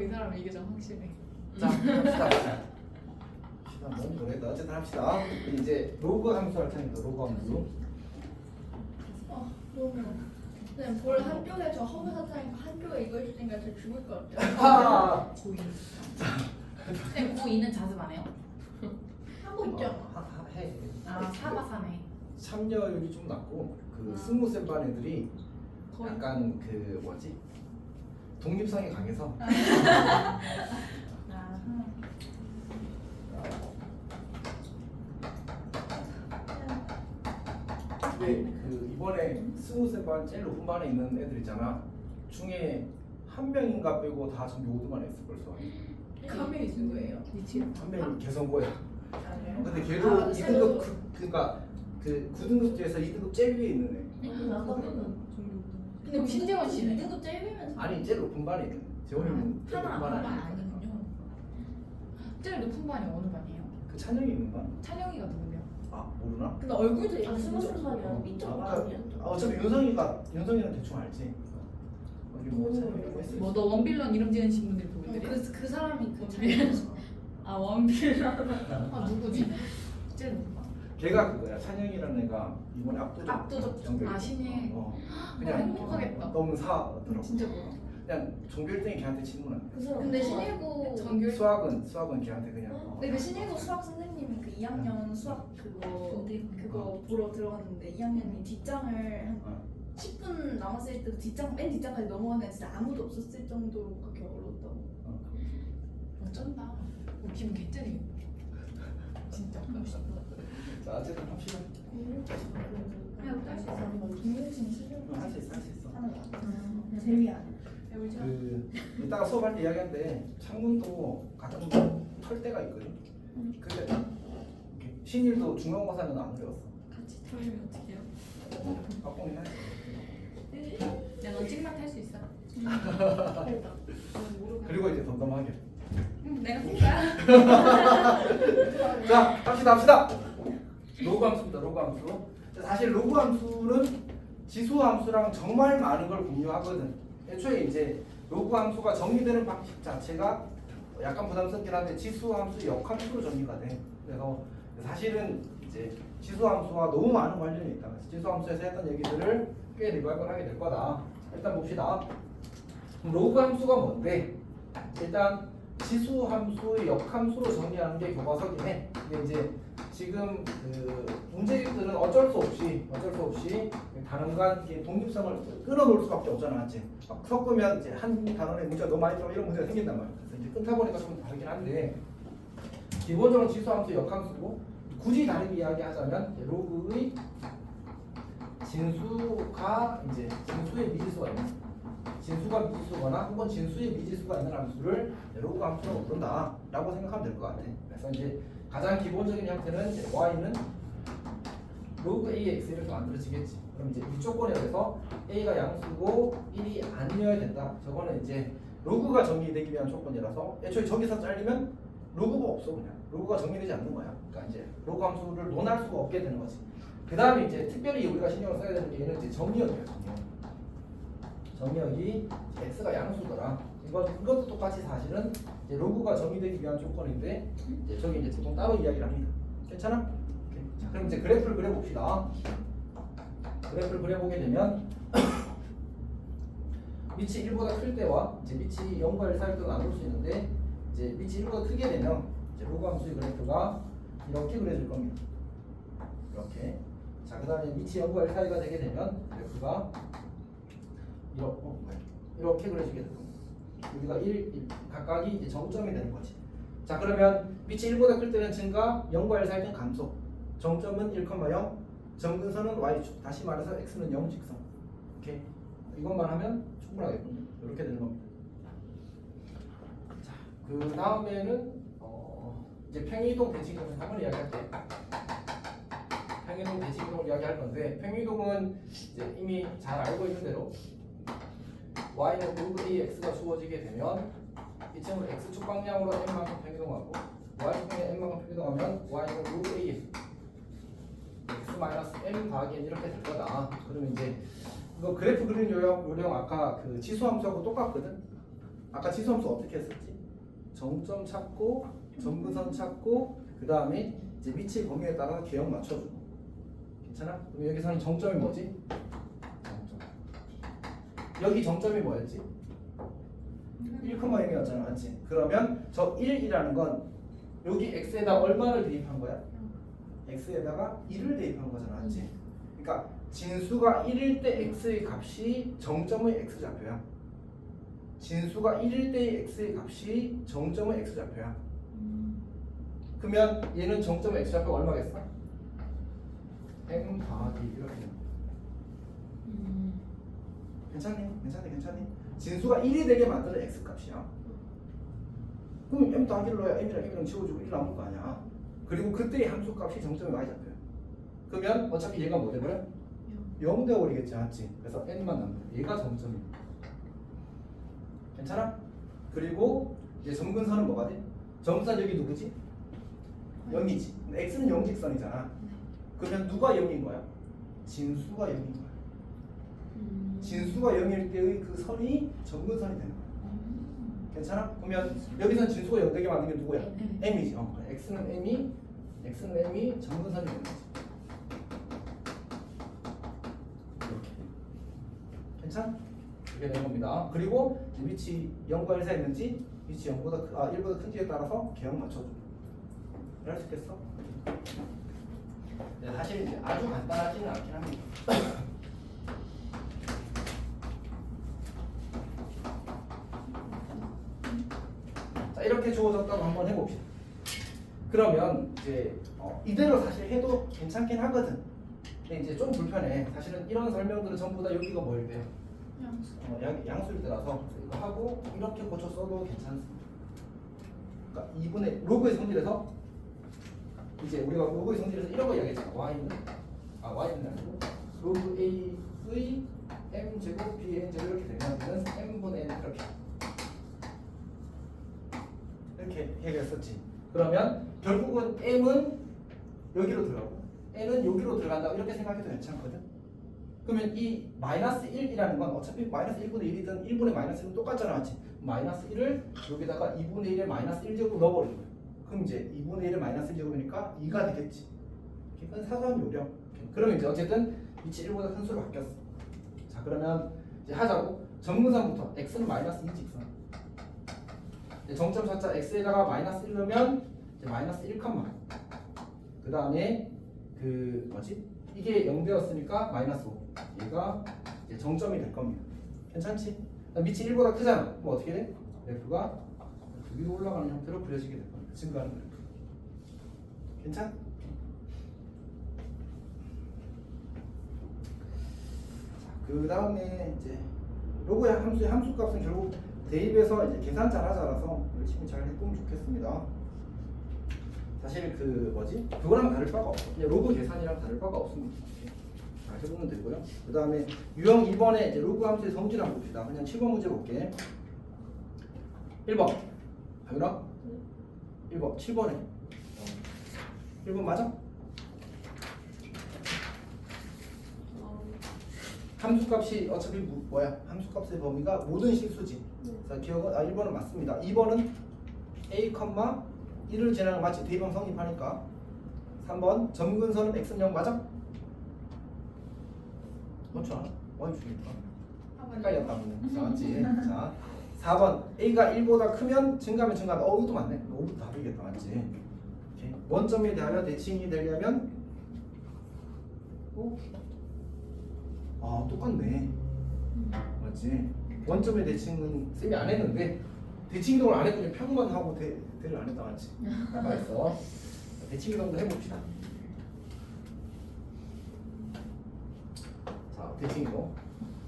이 사람은 이게 좀 확실해. 자, 합시다. 너무 모르겠다. 어쨌든 합시다. 이제 로그 함수 할 테니까 로그 함수. 너무. 네, 볼 한쪽에 저 허브 사탕이니까 한쪽에 이거 있을 때니까 저 죽을 것 같아요. 아, 고2. 쌤 고2는 자습 안 해요? 하고 있죠. 해. 아, 사바사네. 참여율이 좀 낮고 그 승무쌤 반 애들이 약간 그 뭐지 독립성이 강해서 근데 그 이번에 승무쌤 반 제일 높은 반에 있는 애들 있잖아 중에 한 명인가 빼고 다 전교 5등만 했어 벌써. 한 명이 누구예요? 한 명이 개선고야. 아니에요. 근데 걔도 2등급 그러니까 그 9등급 중에서 2등급 제일 위에 있는 애. 근데 신재원 씨는 2등급 제일이면서 아니 제일 높은 반에 있는 애. 재원이는 제일 높은 반 아니야. 아니군요. 제일 높은 반이 어느 반이에요? 그 찬영이 있는 반. 찬영이가 누구예요? 아 모르나? 근데 얼굴도 아, 예쁘죠? 스무살이야. 미적 아니야? 어차피 윤성이는 대충 알지. 우리 뭐 찬영이라고 했을 뭐 너 원빌런 이름 지으신 분들 보여드려? 그 사람이 그 원빌런. 자리에서 아 원빌런. 아 누구지? 제일 높은 반. 걔가 그거야. 찬영이라는 애가 이번에 압도적 전교 아, 신예. 그냥 행복하겠다. 너무 사더라고. 진짜 뭐야? 그냥 종교 1등이 걔한테 질문한 그 사람 근데 누구야? 신일고 전교 수학은 걔한테 그냥 근데 그 신일고 수학 선생님이 그 2학년 수학 그거 보러 들어갔는데 2학년이 뒷장을 한 어. 10분 남았을 때도 맨 뒷장까지 넘어가는데 진짜 아무도 없었을 정도로 그렇게 어려웠다고. 어쩐다. 웃기면 개쩌네. 진짜 멋있다. 자 어쨌든 합시다. 그냥 할수 있어. 김유진 수준 할 수 있어 할 수 있어. 하는 거. 재미야. 해보자. 그 이따가 수업할 때 이야기하는데 창문도 가끔 털 때가 있거든. 근데 이렇게 신일도 중간고사는 안 어려웠어. 같이 털면 어떻게 해요? 빡공이나 야너 찍맛 할 수 있어? 그리고 이제 덤덤하게. 응 내가 쓸 거야. 자 합시다. 로그 함수입니다. 로그 함수. 자, 사실 로그 함수는 지수 함수랑 정말 많은 걸 공유하거든. 애초에 이제 로그 함수가 정의되는 방식 자체가 약간 부담스럽긴 한데 지수 함수 역함수로 정의가 돼. 그래서 사실은 이제 지수 함수와 너무 많은 관련이 있다. 그래서 지수 함수에서 했던 얘기들을 꽤 리바이벌 하게 될 거다. 일단 봅시다. 로그 함수가 뭔데? 일단 지수 함수의 역함수로 정의하는 게 교과서긴 해. 근데 이제 지금 그 문제집들은 어쩔 수 없이 단원간 독립성을 끊어놓을 수밖에 없잖아, 맞지? 막 섞으면 이제 한 단원에 문제가 너무 많이 들어가 이런 문제가 생긴단 말이야. 그래서 이제 끊다 보니까 좀 다르긴 한데 기본적으로 지수함수 역함수고 굳이 다르게 이야기하자면 이제 로그의 진수가 이제 진수의 미지수가 있는 진수가 미지수거나 혹은 진수의 미지수가 있는 함수를 로그 함수로 부른다라고 생각하면 될 것 같아. 그래서 이제 가장 기본적인 형태는 이제 y는 로그 ax 이렇게 만들어지겠지. 그럼 이제 이 조건에서 a가 양수고 1이 아니어야 된다. 저거는 이제 로그가 정의되기 위한 조건이라서 애초에 저기서 잘리면 로그가 없어 그냥. 로그가 정의되지 않는 거야. 그러니까 이제 로그 함수를 논할 수가 없게 되는 거지. 그 다음에 이제 특별히 우리가 신경을 써야 되는 게 얘는 이제 정의역이야. 정의역이 x가 양수더라. 이것도 똑같이 사실은 이제 로그가 정의되기 위한 조건인데 이제 저기 이제 보통 따로 이야기를 합니다. 괜찮아? 오케이. 자, 그럼 이제 그래프를 그려봅시다. 그래프를 그려보게 되면 밑이 1보다 클 때와 이제 밑이 0과 1 사이로 나눌 수 있는데 이제 밑이 1보다 크게 되면 이제 로그 함수의 그래프가 이렇게 그려질 겁니다. 이렇게. 자, 그 다음에 밑이 0과 1 사이가 되게 되면 그래프가 이렇게 그려지게 될 겁니다. 여기가 1 각각이 이제 정점이 되는 거지. 자, 그러면 밑이 1보다 클 때는 증가, 0과 1 사이는 감소. 정점은 1,0, 점근선은 y축. 다시 말해서 x는 0 직선. 이렇게 이것만 하면 충분하겠군요. 이렇게 되는 겁니다. 자, 그 다음에는 이제 평이동 대칭이동을 한번 이야기할게. 평이동 대칭이동을 이야기할 건데 평이동은 이제 이미 잘 알고 있는 대로 y는 로그 ax가 주어지게 되면 이 친구를 x축 방향으로 n만큼 평이동하고 y축 방향 n만큼 평이동하면 y는 로그 ax x-m 더하기 n 이렇게 될 거다. 그러면 이제 이거 그래프 그리는 요령 아까 그 지수함수하고 똑같거든. 아까 지수함수 어떻게 했었지? 정점 찾고 점근선 찾고 그 다음에 이제 위치 범위에 따라 개형 맞춰주고. 괜찮아? 그럼 여기서는 정점이 뭐지? 정점. 여기 정점이 뭐였지? 1,0이었잖아, 맞지? 그러면 저 1이라는 건 여기 x에다 얼마를 대입한 거야? x에다가 1을 대입한 거잖아, 맞지? 그러니까 진수가 1일 때 x의 값이 정점의 x좌표야. 진수가 1일 때의 x의 값이 정점의 x좌표야. 그러면 얘는 정점의 x좌표 얼마겠어? m 더하기 이렇게 되는 거야. 괜찮니? 진수가 1이 되게 만드는 x값이야. 그럼 m 더하기를 넣어야 m이랑 지워주고 1 남을 거 아니야. 그리고 그때의 함수값이 정점의 y좌표야. 그러면 어차피 얘가 뭐 돼버려? 0 되어버리겠지, 맞지? 그래서 n만 남는 거야. 얘가 정점이야. 괜찮아? 그리고 이제 점근선은 뭐가 돼? 점선 여기 누구지? 0이지. x는 0직선이잖아. 그러면 누가 0인 거야? 진수가 0인 거야. 진수가 0일 때의 그 선이 점근선이 되는 거야. 괜찮아? 그러면 여기선 진수가 0 되게 만든 게 누구야? m이지. x는 m이 점근선이 되는 거지. 이렇게. 괜찮아? 이렇게 된 겁니다. 그리고 위치 0과 1 사이 있는지 위치 0보다 1보다 큰지에 따라서 개형 맞춰줘. 이해할 수 있겠어? 네, 사실 이제 아주 간단하지는 않긴 합니다. 자, 이렇게 주어졌다고 한번 해봅시다. 그러면 이제 이대로 사실 해도 괜찮긴 하거든. 근데 이제 좀 불편해. 사실은 이런 설명들은 전부 다 여기가 뭐일 때요? 양수일 때라서 이거 하고 이렇게 고쳐 써도 괜찮습니다. 그러니까 2분의 로그의 성질에서 이제 우리가 로그의 성질에서 이런 거 이야기했잖아. y는 아니고 로그 a의 m 제곱 bn 제곱 이렇게 되면 m분의 n 이렇게 얘기했었지. 그러면 결국은 m은 여기로 들어가고 n은 여기로 들어간다 이렇게 생각해도 괜찮거든. 그러면 이 마이너스 1이라는 건 어차피 마이너스 1분의 1이든 1분의 마이너스 1은 똑같잖아, 맞지? 마이너스 1을 여기다가 2분의 1의 마이너스 1제곱 넣어버리는 거야. 그럼 이제 2분의 1의 마이너스 1제곱이니까 2가 되겠지. 이건 사소한 요령. 그러면 이제 어쨌든 위치 1보다 큰 수로 바뀌었어. 자, 그러면 이제 하자고. 점근선부터 x는 마이너스 2 직선. 정점 찾자 x에다가 마이너스 1 넣으면 이제 마이너스 1, 그 다음에 그 뭐지? 이게 0 되었으니까 마이너스 5. 얘가 이제 정점이 될 겁니다. 괜찮지? 밑이 1보다 크잖아. 그럼 어떻게 돼? 그래프가 위로 올라가는 형태로 그려지게 될 겁니다. 증가하는 그래프. 괜찮? 자, 그 다음에 이제 로그의 함수의 함수값은 결국 대입해서 이제 계산 잘하자라서 열심히 잘 해보면 좋겠습니다. 사실 그 뭐지? 그거랑 다를 바가 없어. 그냥 로그 계산이랑 다를 바가 없습니다. 잘 해보면 되고요. 그 다음에 유형 2번에 이제 로그 함수의 성질 한번 봅시다. 그냥 7번 문제 볼게. 1번. 당연아? 1번. 7번에. 1번 맞아? 함수값이 어차피 뭐야? 함수값의 범위가 모든 실수지. 자, 기억은 1번은 맞습니다. 2번은 a, 1을 지나는 마치 대입함 성립하니까. 3번 점근선은 x는 0 맞아? 맞지 않아? y 주니까 헷갈렸다고. 자, 맞지? 자, 4번 a가 1보다 크면 증가하면 증가하다. 이것도 맞네. 이것도 답이겠다. 맞지? 오케이. 원점에 대하여 대칭이 되려면 똑같네. 맞지? 원점의 대칭은 쌤이 안 했는데 대칭 이동을 안 했더니 평만 하고 대를 안 했다. 맞지? 아까 했어. 대칭 이동도 해봅시다. 자, 대칭 이동.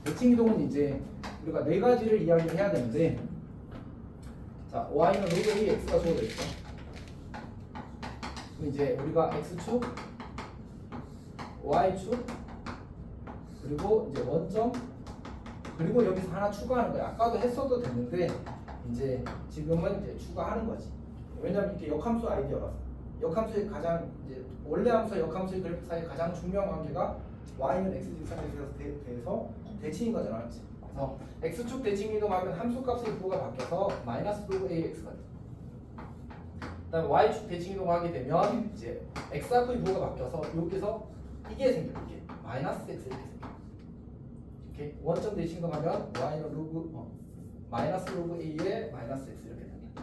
대칭 이동은 이제 우리가 네 가지를 이야기를 해야 되는데, 자, y는 로그 a x가 주어져 있어. 그럼 이제 우리가 x축, y축, 그리고 이제 원점, 그리고 여기서 하나 추가하는 거야. 아까도 했어도 됐는데 이제 지금은 이제 추가하는 거지. 왜냐면 이게 역함수 아이디어라서. 역함수의 가장 이제 원래 함수와 역함수의 그래프 사이 가장 중요한 관계가 y는 x 직선에 대해서 대칭인 거잖아, 맞지? 그래서 x축 대칭 이동하면 함수값의 부호가 바뀌어서 마이너스 로그 ax가 돼. 그다음 y축 대칭 이동하게 되면 이제 x앞의 부호가 바뀌어서 여기서 이게 생겨. 이게 마이너스 x 이렇게 생겨. 이렇게 원점 대칭 이동하면 y는 마이너스 로그 a에 마이너스 x 이렇게 됩니다.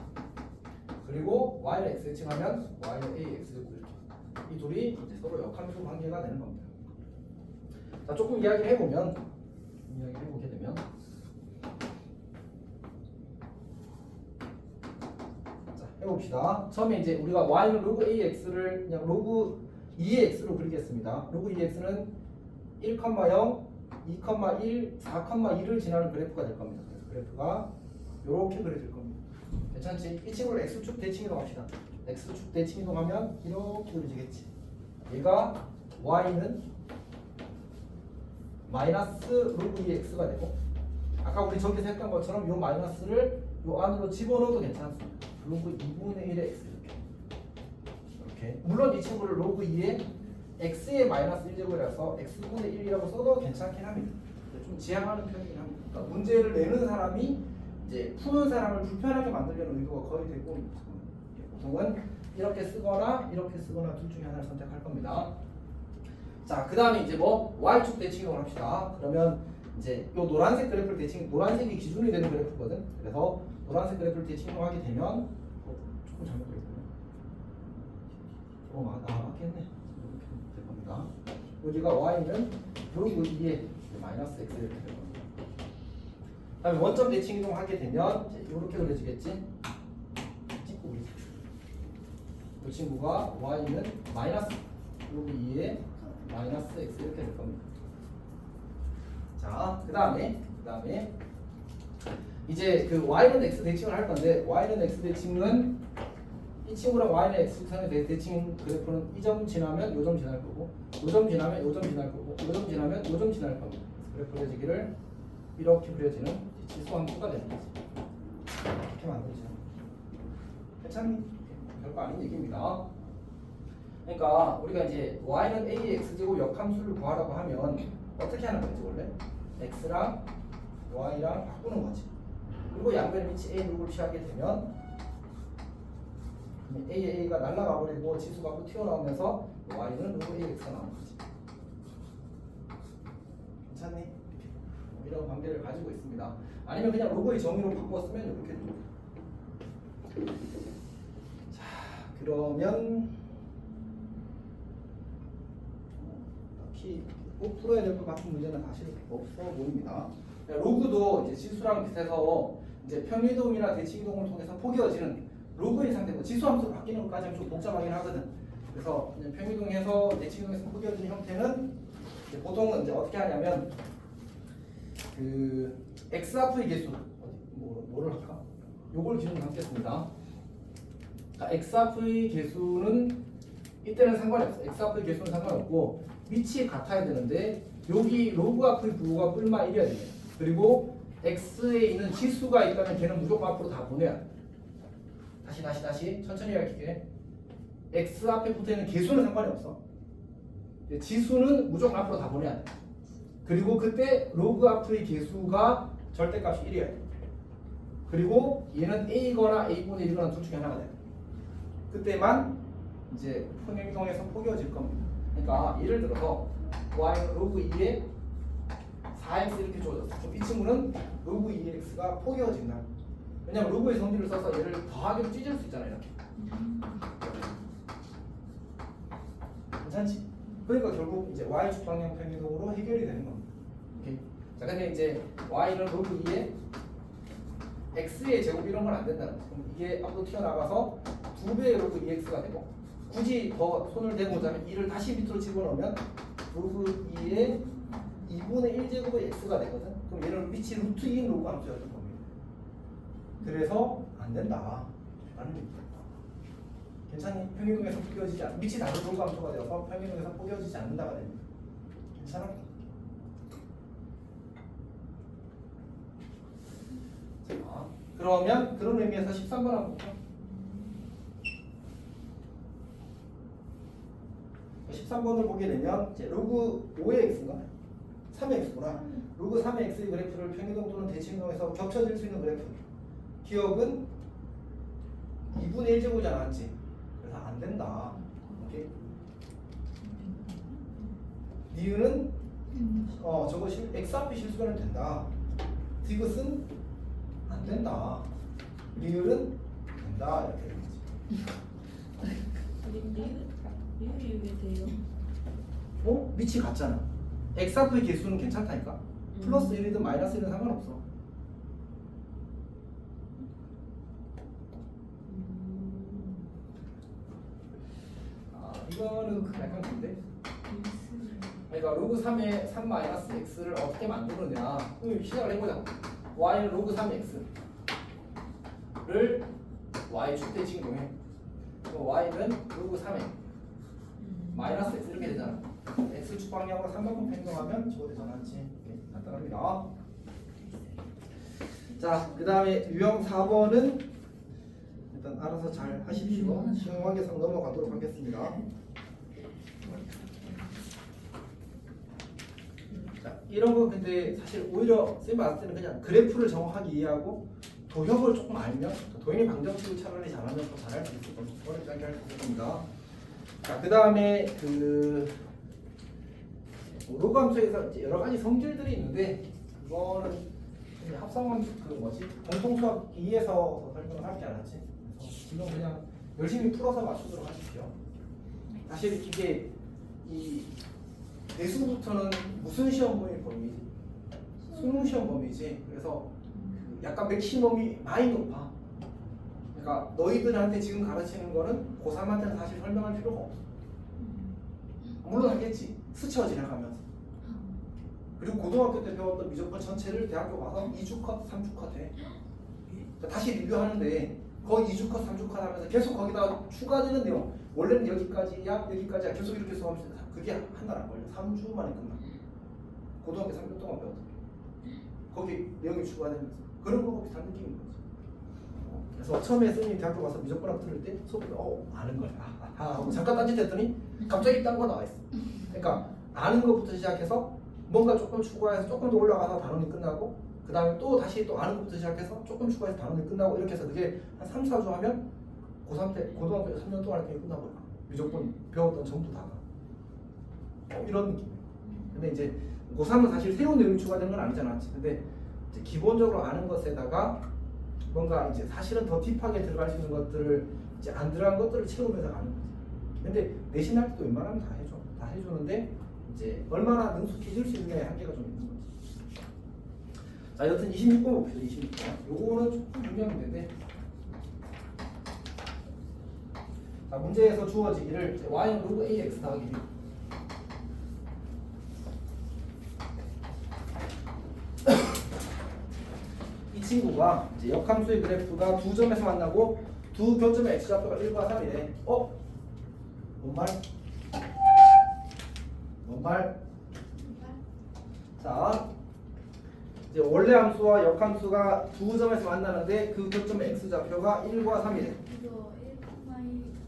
그리고 y를 x 대칭하면 y는 ax 이렇게. 이 둘이 이제 서로 역함수 관계가 되는 겁니다. 자, 조금 이야기를 해보게 되면 자, 해봅시다. 처음에 이제 우리가 y는 로그 ax를 그냥 로그 2의 x로 그리겠습니다. 로그 2의 x는 1,0, 2,1, 4,2를 지나는 그래프가 될 겁니다. 그래서 그래프가 이렇게 그려질 겁니다. 괜찮지? 이 친구를 x축 대칭 이동합시다. x축 대칭 이동하면 이렇게 그려지겠지. 얘가 y는 마이너스 로그 2x가 되고, 아까 우리 저기서 했던 것처럼 이 마이너스를 이 안으로 집어넣어도 괜찮습니다. 로그 2분의 1의 x 이렇게. 물론 이 친구를 로그 2의 x의 마이너스 1제곱이라서 x분의 1이라고 써도 괜찮긴 합니다. 좀 지향하는 편이긴 합니다. 그러니까 문제를 내는 사람이 이제 푸는 사람을 불편하게 만들려는 의도가 거의 되고, 보통은 이렇게 쓰거나 이렇게 쓰거나 둘 중에 하나를 선택할 겁니다. 자, 그 다음에 이제 뭐 y축 대칭을 합시다. 그러면 이제 요 노란색 그래프를 노란색이 기준이 되는 그래프거든. 그래서 노란색 그래프를 대칭하게 되면 조금 잘못 그렸네. 맞겠네. 이렇게 될 겁니다. 여기가 y는 로그 2에 마이너스 x 이렇게 될 겁니다. 그다음에 원점 대칭 이동하게 되면 이제 이렇게 그려지겠지. 찍고 그리죠. 이 친구가 y는 마이너스 로그 2에 마이너스 x 이렇게 될 겁니다. 자, 그 다음에 이제 그 y는 x 대칭을 할 건데, y는 x 대칭은 이 친구랑 y는 x선의 대칭 그래프는 이 점 지나면 요 점 지날 거고, 요 점 지나면 요 점 지날 거고, 요 점 지나면 요 점 지날 겁니다. 그래프 그려지기를 이렇게 그려지는 지수함수가 되는 거지. 이렇게 만들죠. 괜찮니? 별거 아닌 얘기입니다. 그러니까 우리가 이제 y는 a x제곱 역함수를 구하라고 하면 어떻게 하는 거지 원래? x랑 y랑 바꾸는 거지. 그리고 양변의 위치 a 루를 취하게 되면 a가 날아가 버리고 지수가 튀어나오면서 y는 로그 ax가 나오는 거지. 괜찮니? 이런 관계를 가지고 있습니다. 아니면 그냥 로그의 정의로 바꿨으면 이렇게 됩니다. 자, 그러면 딱히 꼭 풀어야 될 것 같은 문제는 사실 없어 보입니다. 로그도 이제 지수랑 비슷해서 이제 평이동이나 대칭이동을 통해서 포개어지는 로그의 상태고, 지수함수로 바뀌는 것까지는 좀 복잡하긴 하거든. 그래서 평이동에서 대칭이동에서 포개어지는 형태는 이제 보통은 이제 어떻게 하냐면 그 x 앞의 개수 뭐를 할까? 요걸 기준으로 삼겠습니다. x 앞의 개수는 이때는 상관이 없어. x 앞의 개수는 상관없고 위치 같아야 되는데, 여기 로그 앞의 부호가 뿔마 1이어야 됩니다. 그리고 x에 있는 지수가 있다면 걔는 무조건 앞으로 다 보내야 돼. 다시 천천히 할게. x 앞에 붙어있는 개수는 상관이 없어. 지수는 무조건 앞으로 다 보내야 돼. 그리고 그때 로그 앞의 개수가 절대값이 1이야. 그리고 얘는 a거나 a분의 1이거나 둘 중에 하나가 돼. 그때만 이제 평행이동에서 포개어질 겁니다. 그러니까 예를 들어서 y 로그 2에 4x 이렇게 주어졌어. 이 친구는 로그 2x가 포개어진다. 왜냐면 로그의 성질을 써서 얘를 더하기로 찢을 수 있잖아, 이렇게. 괜찮지? 그러니까 결국 이제 y축 방향 평행이동으로 해결이 되는 겁니다. 오케이. 자, 근데 이제 y는 로그 2에 x의 제곱 이런 건 안 된다는 거죠. 그럼 이게 앞으로 튀어나가서 2배의 로그 2x가 되고, 굳이 더 손을 대고 보자면 2를 다시 밑으로 집어넣으면 로그 2에 2분의 1제곱의 x가 되거든. 그럼 얘는 위치 루트 2인 로그 함수였던 겁니다. 그래서 안 된다 라는 얘기입니다. 괜찮니? 평행이동에서 포개어지지 않는, 밑이 다른 로그 함수가 되어서 평행이동에서 포개어지지 않는다가 됩니다. 괜찮아? 자, 그러면 그런 의미에서 13번 한번 볼까? 13번을 보게 되면 이제 로그 5의 x인가? 3x구나. 로그 3x의 그래프를 평이동 또는 대칭동에서 겹쳐질 수 있는 그래프. 기억은 2분의 1제곱이지 않았지? 그래서 안 된다. 오케이? 니은은 저거 x 앞에 실수하면 된다. 디귿은 안 된다. 리을은 된다. 이렇게 되는 거지. 리을이 왜 돼요? 밑이 같잖아. x 앞의 개수는 괜찮다니까. 플러스 1이든 마이너스 1이든 상관없어. 이거는 약간 근데. 그러니까 로그 3의 3 마이너스 x를 어떻게 만드느냐. 시작을 해보자. y는 로그 3x를 y축 대칭동에 y는 로그 3에 마이너스 x 이렇게 되잖아. x축 방향으로 삼각형 변경하면 저거 되잖아. 그렇지? 간단합니다. 자, 그 다음에 유형 4번은 일단 알아서 잘 하십시오. 시험 관계상 넘어가도록 하겠습니다. 자, 이런 거 근데 사실 오히려 쌤 봤을 때는 그냥 그래프를 정확하게 이해하고 도형을 조금 알면 도형의 방정식을 차라리 잘하면 더 잘할 수 있을 겁니다. 어렵지 않게 할 수 있을 겁니다. 자, 그 다음에 로그 함수에서 이제 여러 가지 성질들이 있는데 그거는 이제 합성함수 공통 수학 2에서 설명을 할 게 알았지. 그래서 지금 그냥 열심히 풀어서 맞추도록 하십시오. 사실 이게 이 대수부터는 무슨 시험 범위지? 수능 시험 범위지. 그래서 약간 맥시멈이 많이 높아. 그러니까 너희들한테 지금 가르치는 거는 고3한테는 사실 설명할 필요가 없어. 물론 하겠지. 스쳐 지나가면서. 그리고 고등학교 때 배웠던 미적분 전체를 대학교 가서 2주 컷, 3주 컷 해. 다시 리뷰하는데 거의 2주 컷, 3주 컷 하면서 계속 거기다 추가되는 내용. 원래는 여기까지야, 여기까지야. 계속 이렇게 수업하면서 그게 한 달 안 걸려. 3주 만에 끝나. 고등학교 3년 동안 배웠던 게. 거기 내용이 추가되면서. 그런 거하고 비슷한 느낌인 거지. 그래서 처음에 선생님이 대학교 가서 미적분학 들을 때 수업을 아는 거야. 하고 잠깐 딴짓했더니 갑자기 딴 거 나와 있어. 그러니까 아는 것부터 시작해서 뭔가 조금 추가해서 조금 더 올라가서 단원이 끝나고 그 다음에 또 다시 또 아는 것부터 시작해서 조금 추가해서 단원이 끝나고 이렇게 해서 그게 한 3, 4주 하면 고3 때 고등학교 3년 동안 할 때 끝나버려. 미적분 배웠던 전부 다가. 이런 느낌. 근데 이제 고3은 사실 새로운 내용이 추가된 건 아니잖아. 근데 이제 기본적으로 아는 것에다가 뭔가 이제 사실은 더 딥하게 들어갈 수 있는 것들을 이제 안 들어간 것들을 채우면서 가는 거지. 근데 내신 할 때도 웬만하면 다 해줘. 다 해주는데 이제 얼마나 능숙해질 수 있느냐의 한계가 좀 있는 거지. 자, 여튼 26번 봅시다. 26번. 요거는 조금 중요한 문제인데. 자, 문제에서 주어지기를 y는 로그 ax 더하기 b. 이 친구가 이제 역함수의 그래프가 두 점에서 만나고 두 교점의 x좌표가 1과 3이래. 뭔 말? 뭔 말? 자, 이제 원래 함수와 역함수가 두 점에서 만나는데 그 교점의 x좌표가 1과 3이래. 이거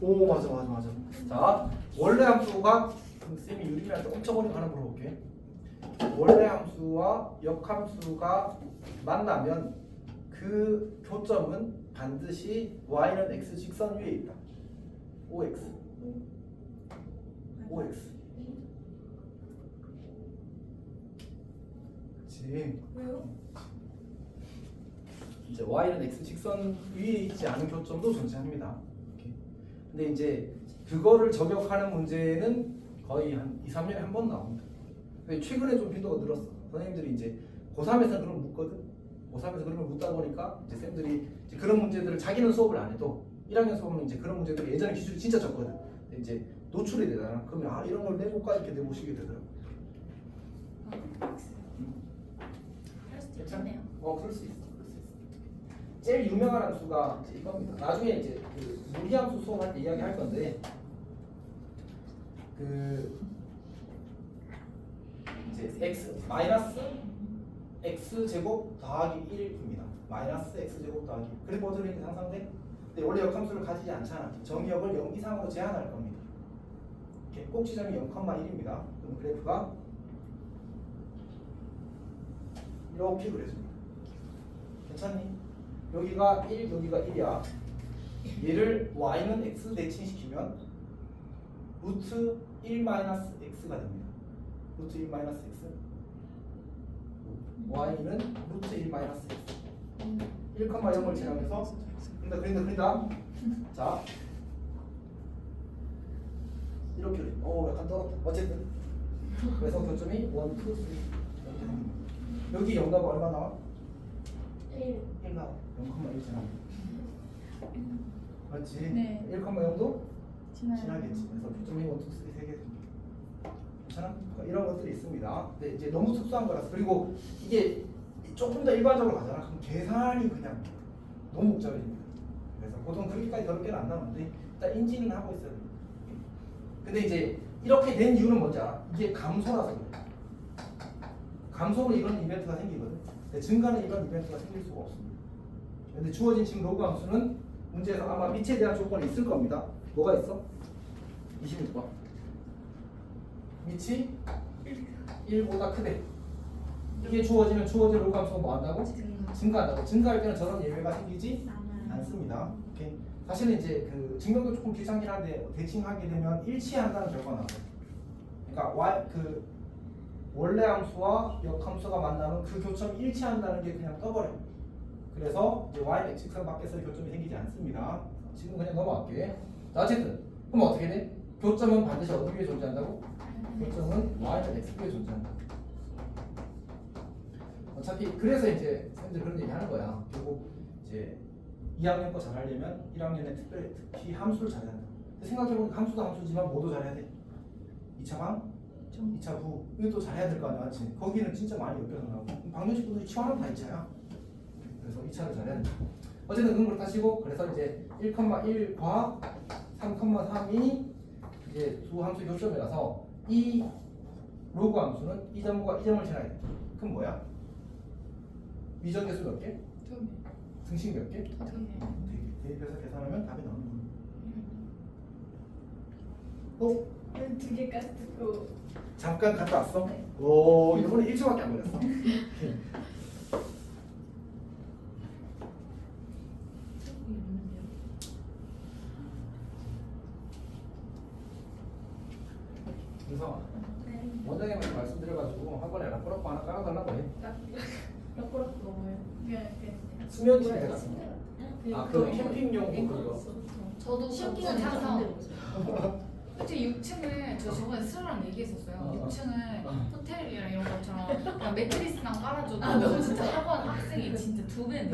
1,2 오, 맞아. 자, 원래 함수가 쌤이 유림이한테 엄청 어려운 거 하나 물어볼게. 원래 함수와 역함수가 만나면 그 교점은 반드시 y는 x 직선 위에 있다. OX. 그치. 왜요? 이제 y는 x 직선 위에 있지 않은 교점도 존재합니다. 이렇게. 근데 이제 그거를 저격하는 문제는 거의 한 2, 3년에 한 번 나옵니다. 근데 최근에 좀 빈도가 늘었어. 선생님들이 이제 고3에서 그런 거 묻거든. 고3에서 그런 걸 묻다 보니까 이제 쌤들이 이제 그런 문제들을 자기는 수업을 안 해도 1학년 수업은 이제 그런 문제들을 예전에 기술이 진짜 적거든. 근데 이제 노출이 되잖아. 그러면 이런 걸 내볼까 이렇게 내보시게 되더라고. 그럴 수도 있겠네요. 그럴 수 있어. 제일 유명한 함수가 이제 이겁니다. 나중에 이제 그 무리함수 수업할 때 이야기할 건데 그 이제 x 마이너스 x 제곱 더하기 1입니다. 마이너스 x 제곱 더하기. 그래프 어떻게 상상돼? 근데 원래 역함수를 가지지 않잖아. 정의역을 0 이상으로 제한할 겁니다. 이렇게 꼭지점이 0,1입니다. 그럼 그래프가 이렇게 그려줍니다. 괜찮니? 여기가 1, 여기가 1이야. 얘를 y는 x 대칭시키면 루트 1 마이너스 x가 됩니다. 루트 1 마이너스 x. y는 루트 1 마이너스 x. 1,0을 지나면서 그린다. 자, 이렇게 그림. 약간 떨었다. 어쨌든 그래서 교점이 1, 2, 3 이렇게 됩니다. 여기 0가 얼마 나와? 1. 1 나와. 0,1 지나면. 맞지? 네. 1,0도 지나요. 지나겠지. 그래서 교점이 1, 2, 3 3개 됩니다. 괜찮아? 그러니까 이런 것들이 있습니다. 근데 이제 너무 특수한 거라서 그리고 이게 조금 더 일반적으로 가잖아. 그럼 계산이 그냥 너무 복잡해집니다. 그래서 보통 그렇게까지 더럽게는 안 나오는데 일단 인지는 하고 있어야 됩니다. 근데 이제 이렇게 된 이유는 뭔지 알아? 이게 감소라서 그래. 감소로 이런 이벤트가 생기거든. 근데 증가는 이런 이벤트가 생길 수가 없습니다. 근데 주어진 지금 로그 함수는 문제에서 아마 밑에 대한 조건이 있을 겁니다. 뭐가 있어? 26번. 밑이 1보다 크대. 이게 주어지면 주어진 로그 함수가 뭐 한다고? 증가한다고. 증가할 때는 저런 예외가 생기지 않습니다. 오케이. 사실은 이제 그 증명도 조금 비상긴 한데 대칭하게 되면 일치한다는 결과가 나와요. 그러니까 y 원래 함수와 역함수가 만나면 그 교점이 일치한다는 게 그냥 떠버려요. 그래서 이제 y x축선 밖에서 교점이 생기지 않습니다. 지금 그냥 넘어갈게. 자, 어쨌든 그럼 어떻게 돼? 교점은 반드시 어디 위에 존재한다고? 교점은 y는 x 위에 존재한다. 어차피 그래서 이제 선생님들 그런 얘기 하는 거야. 결국 이제 2학년 거 잘하려면 1학년에 특히 함수를 잘해야 한다. 생각해보니까 함수도 함수지만 뭐도 잘해야 돼. 2차 방, 2차 부 이것도 잘해야 될 거 아니야, 맞지? 거기는 진짜 많이 엮여서 나오고 방정식 분들이 치환하면 다 2차야. 그래서 2차를 잘해야 된다. 어쨌든 그런 걸 따시고 그래서 이제 1,1과 3,3이 이제 두 함수 교점이라서 이 로그 함수는 이 점과 이 점을 지나야 돼. 그럼 뭐야? 미적계수 몇 개? 등식 몇 개? 대입해서 계산하면 답이 나오는 거야. 두 개까지 듣고 잠깐 갔다 왔어? 네. 오, 이번에 1초밖에 안 걸렸어. 그래서 원장님한테 말씀드려가지고 한 번에 라꾸라꾸 하나 깔아달라고 해. 라꾸라꾸 뭐예요? 그냥 수면 침대 같은 거. 그 캠핑용 그거. 저도 신기한 그거 장상. 그때 6층을 저 저번에 스랑 얘기했었어요. 6층은 호텔이랑 이런 것처럼 그냥 매트리스만 깔아줘도 너무 진짜 학원 학생이 진짜 2배네.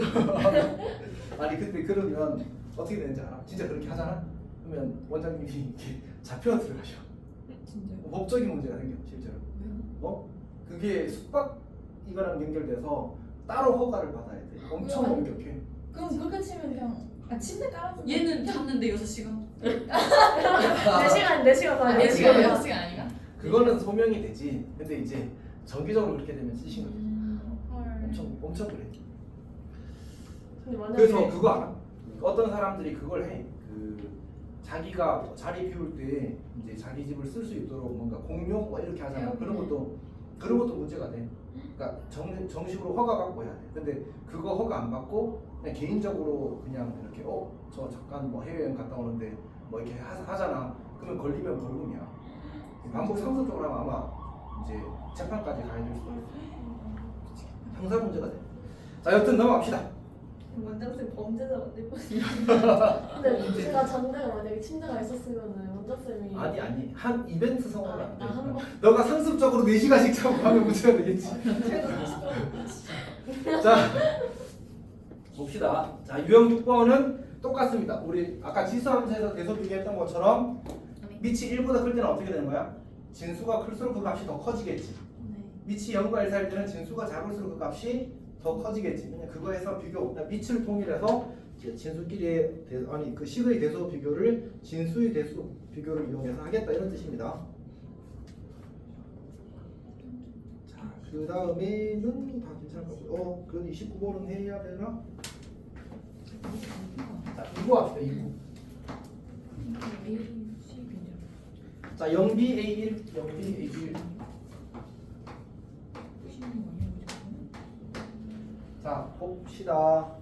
아니 근데 그러면 어떻게 되는지 알아? 진짜 그렇게 하잖아? 그러면 원장님이 이렇게 잡혀 들어가셔. 진짜요? 법적인 문제가 생겨 실제로. 그게 숙박 이거랑 연결돼서 따로 허가를 받아야 돼. 엄청 엄격해. 그럼 그렇게 치면 그냥 침대 깔아주면 얘는 잤는데 6시간. 4시간 4시간 아, 4시간 6시간 아니가? 그거는 소명이 되지. 근데 이제 정기적으로 그렇게 되면 쓰시는 거지. 헐. 엄청 그래. 근데 만약에 그래서 그거 알아? 어떤 사람들이 그걸 해. 자기가 자리 비울 때 이제 자기 집을 쓸 수 있도록 뭔가 공용 뭐 이렇게 하잖아. 그런 것도 문제가 돼. 그러니까 정식으로 허가 받고 해야 돼. 근데 그거 허가 안 받고 그냥 개인적으로 그냥 이렇게 저 잠깐 뭐 해외여행 갔다 오는데 뭐 이렇게 하잖아. 그러면 걸리면 벌금이야. 반복 상습적으로 하면 아마 이제 재판까지 가야 될 수도 있어. 형사 문제가 돼. 자, 여튼 넘어갑시다. 원장쌤 범죄자 어디 근데 제가 잔대가 만약에 침대가 있었으면은 원장쌤이 아니 한 이벤트 성공을 안 돼. 한 번. 너가 상습적으로 4시간씩 자고 가면 문제가 되겠지. 자, 봅시다. 자, 유형 6번은 똑같습니다. 우리 아까 지수함수에서 대소 비교했던 것처럼 밑이 1보다 클 때는 어떻게 되는 거야? 진수가 클수록 그 값이 더 커지겠지. 밑이 0과 1 사이일 때는 진수가 작을수록 그 값이 더 커지겠지. 그냥 그거에서 비교, 밑을 통일해서 진수끼리의 그 식의 대소 비교를 진수의 대소 비교를 이용해서 하겠다 이런 뜻입니다. 자, 그 다음에는 다 괜찮을 거고요. 그건 29번은 해야 되나? 자, 2부 합시다. 2부. 자, 0BA1, 0BA1. 자 봅시다.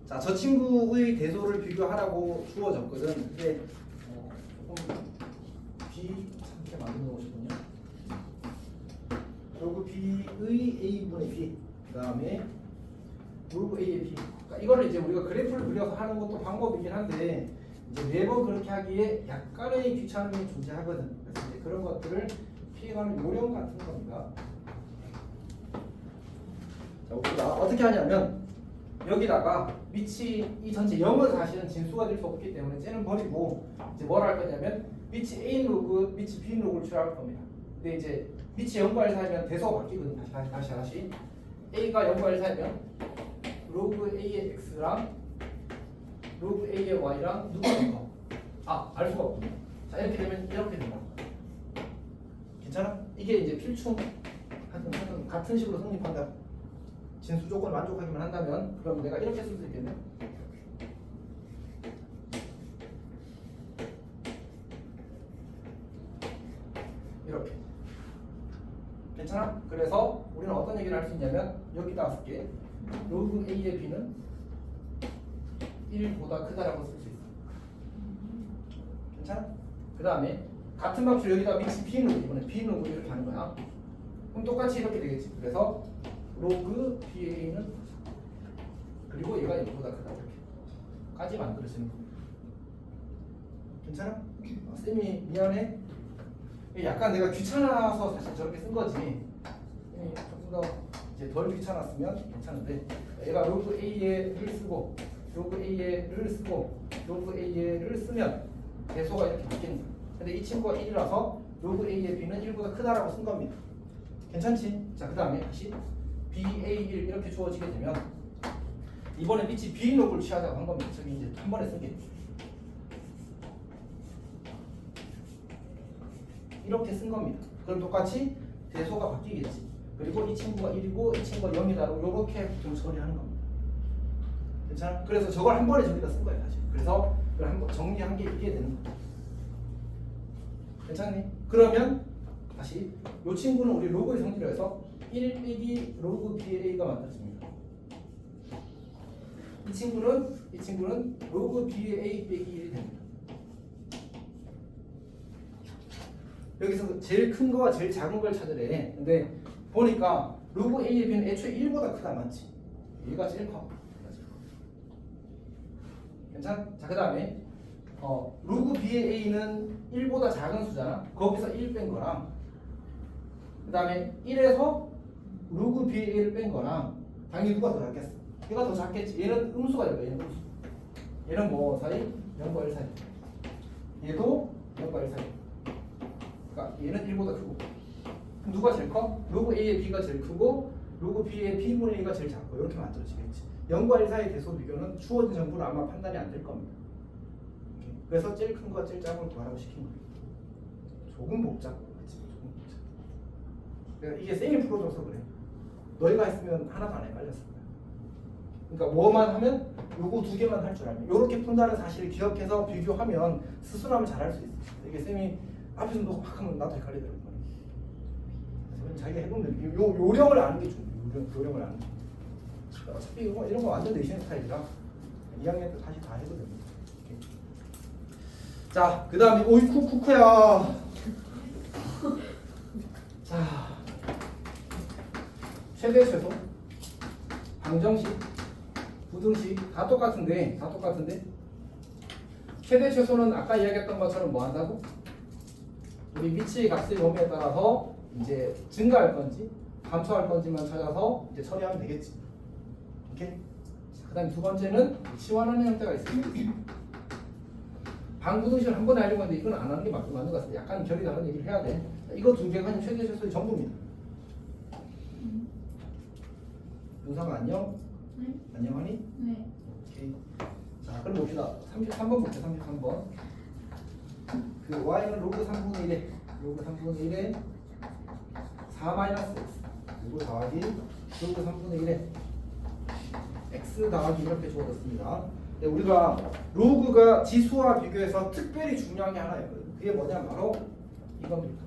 자 저 친구의 대소를 비교하라고 주어졌거든. 근데 조금 비참게 만들어 놓으시군요. 로그 b의 a분의 b 그 다음에 로그 a의 b. 그러니까 이거를 이제 우리가 그래프를 그려서 하는 것도 방법이긴 한데 이제 매번 그렇게 하기에 약간의 귀찮음이 존재하거든. 그래서 이제 그런 것들을 피해가는 요령 같은 겁니다. 자, 봅시다. 어떻게 하냐면 여기다가 밑이 이 전체 0은 사실은 진수가 될 수 없기 때문에 쟤는 버리고 이제 뭘 할 거냐면 밑이 a 로그, 밑이 b 로그를 취할 겁니다. 근데 이제 밑이 0과 1 사이면 대소가 바뀌거든. 다시 a가 0과 1 사이면 로그 a의 x랑 로그 a의 y랑 누가 더? 알 수가 없군요. 자 이렇게 되면 이렇게 된다. 괜찮아? 이게 이제 필충 하여튼 같은 식으로 성립한다. 진수 조건 만족하기만 한다면 그럼 내가 이렇게 쓸 수 있겠네. 이렇게. 괜찮아? 그래서 우리는 어떤 얘기를 할 수 있냐면 여기다 쓸게. 로그 a의 b는 1보다 크다라고 쓸 수 있어. 괜찮아? 그 다음에 같은 값을 여기다 밑이 b 로그 이번에 b 로그 이렇게 하는 거야. 그럼 똑같이 이렇게 되겠지. 그래서 로그 ba는 그리고 얘가 0보다 크다 이렇게까지 만들어지는 겁니다. 괜찮아? 쌤이 미안해. 약간 내가 귀찮아서 사실 저렇게 쓴 거지. 조금 더 이제 덜 귀찮았으면 괜찮은데 얘가 로그 a를 쓰고 로그 a를 쓰고 로그 a를 쓰면 대소가 이렇게 바뀌는 거야. 근데 이 친구가 1이라서 로그 a의 b는 1보다 크다라고 쓴 겁니다. 괜찮지? 자, 그 다음에 다시 BA1 이렇게 주어지게 되면 이번에 밑이 B 로그를 취하자고 한 겁니다. 저기 이제 한 번에 쓰게 이렇게 쓴 겁니다. 그럼 똑같이 대소가 바뀌겠지. 그리고 이 친구가 1이고 이 친구가 0이다라고 이렇게 좀 처리하는 겁니다. 괜찮아? 그래서 저걸 한 번에 저기다 쓴 거예요 사실. 그래서 그걸 한번 정리한 게 이게 되는 거예요. 괜찮니? 그러면 다시 이 친구는 우리 로그의 성질을 해서 1 빼기 로그 BA가 만들어집니다. 이 친구는 로그 BA 빼기 1이 됩니다. 여기서 제일 큰 거와 제일 작은 걸 찾으래. 근데 보니까 로그 A의 B는 애초에 1보다 크다 맞지? 얘가 제일 커. 괜찮아? 자, 그 다음에 로그 B의 A는 1보다 작은 수잖아. 거기서 1 뺀 거랑 그 다음에 1에서 로그 B의 A를 뺀 거랑 당연히 누가 더 작겠어? 얘가 더 작겠지. 얘는 음수가 될 거야. 얘는 음수. 얘는 뭐 사이? 0과 1 사이. 얘도 0과 1 사이. 그러니까 얘는 1보다 크고. 그럼 누가 제일 커? 로그 A의 B가 제일 크고 로그 B의 B분의 A가 제일 작고 이렇게 만들어지겠지. 0과 1 사이의 대소 비교는 주어진 정보로 아마 판단이 안 될 겁니다. 그래서 제일 큰 거와 제일 작은 걸 구하라고 시킨 거예요. 조금 복잡. 조금 복잡. 그러니까 이게 쌤이 풀어줘서 그래. 너희가 했으면 하나도 안 헷갈렸을 거야. 그러니까 뭐만 하면 요거 두 개만 할 줄 알면 이렇게 푼다는 사실을 기억해서 비교하면 스스로 하면 잘할 수 있어. 이게 쌤이 앞에서 놓고 막 하면 나도 헷갈리더라고. 그래서 자기가 해보면 요 요령을 아는 게 중요해. 요령을 아는 게. 어차피 이런 거 완전 내시는 스타일이라 2학년 때 다시 다 해도 됩니다. 자, 그 다음에 오이 쿠쿠야. 자, 최대 최소, 방정식, 부등식 다 똑같은데 최대 최소는 아까 이야기했던 것처럼 뭐 한다고? 우리 위치의 값의 범위에 따라서 이제 증가할 건지 감소할 건지만 찾아서 이제 처리하면 되겠지. 오케이? 그 다음에 두 번째는 치환하는 형태가 있습니다. 방부등식을 한 번에 하려고 하는데 이건 안 하는 게 맞는 것 같습니다. 약간 결이 다른 얘기를 해야 돼. 이거 두 개가 최대 최소의 전부입니다. 윤상아 안녕? 네. 안녕하니? 네. 오케이. 자, 그럼 봅시다. 33번 볼게요. 33번. 그 y는 로그 3분의 1에 로그 3분의 1에 4 마이너스 x 그리고 더하기 로그 3분의 1에 x 더하기 이렇게 주어졌습니다. 네, 우리가 로그가 지수와 비교해서 특별히 중요한 게 하나 있거든요. 그게 뭐냐 바로 이겁니다.